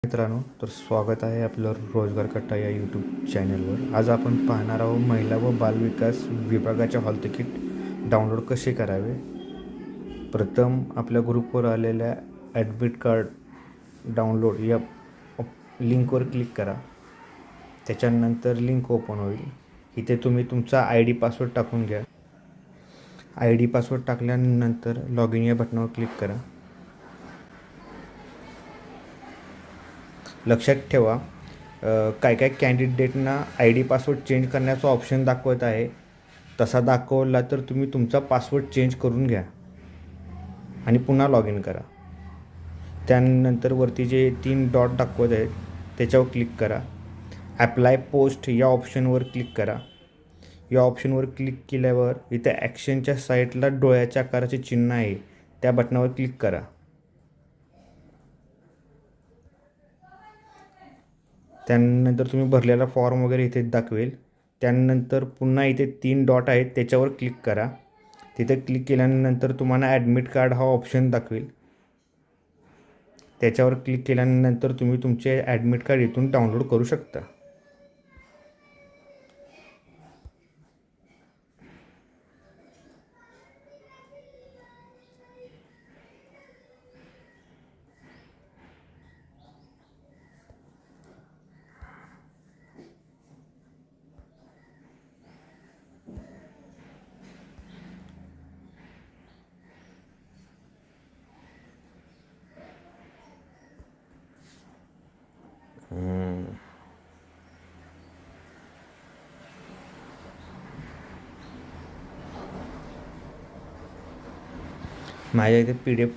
मित्रांनो, तर स्वागत आहे आपलं रोजगार कट्टा या यूट्यूब चॅनलवर. आज आपण पाहणार आहोत महिला व बालविकास विभागाचे हॉल तिकीट डाउनलोड कसे करावे. प्रथम आपल्या ग्रुपवर आलेल्या ॲडमिट कार्ड डाउनलोड या लिंकवर क्लिक करा. त्याच्यानंतर लिंक ओपन होईल. इथे तुम्ही तुमचा ID पासवर्ड टाकून घ्या. ID पासवर्ड टाकल्यानंतर लॉग इन या बटनावर क्लिक करा. लक्षात ठेवा, काय कॅन्डिडेटना ID पासवर्ड चेंज करण्याचा ऑप्शन दाखवत आहे. तसा दाखवला तर तुम्ही तुमचा पासवर्ड चेंज करून घ्या आणि पुन्हा लॉग इन करा. त्यानंतर वरती जे 3 डॉट दाखवत आहेत त्याच्यावर क्लिक करा. ॲप्लाय पोस्ट या ऑप्शनवर क्लिक करा. या ऑप्शनवर क्लिक केल्यावर इथे ॲक्शनच्या साईडला डोळ्याच्या आकाराचे चिन्ह आहे, त्या बटनावर क्लिक करा. त्यानंतर तुम्ही भरलेला फॉर्म वगैरे इथे दाखवेल. त्यानंतर पुन्हा इथे 3 डॉट आहेत त्याच्यावर क्लिक करा. तिथे क्लिक केल्यानंतर तुम्हाला ॲडमिट कार्ड हा ऑप्शन दाखवेल. त्याच्यावर क्लिक केल्यानंतर तुम्ही तुमचे ॲडमिट कार्ड इथून डाउनलोड करू शकता. माझ्या इथे PDF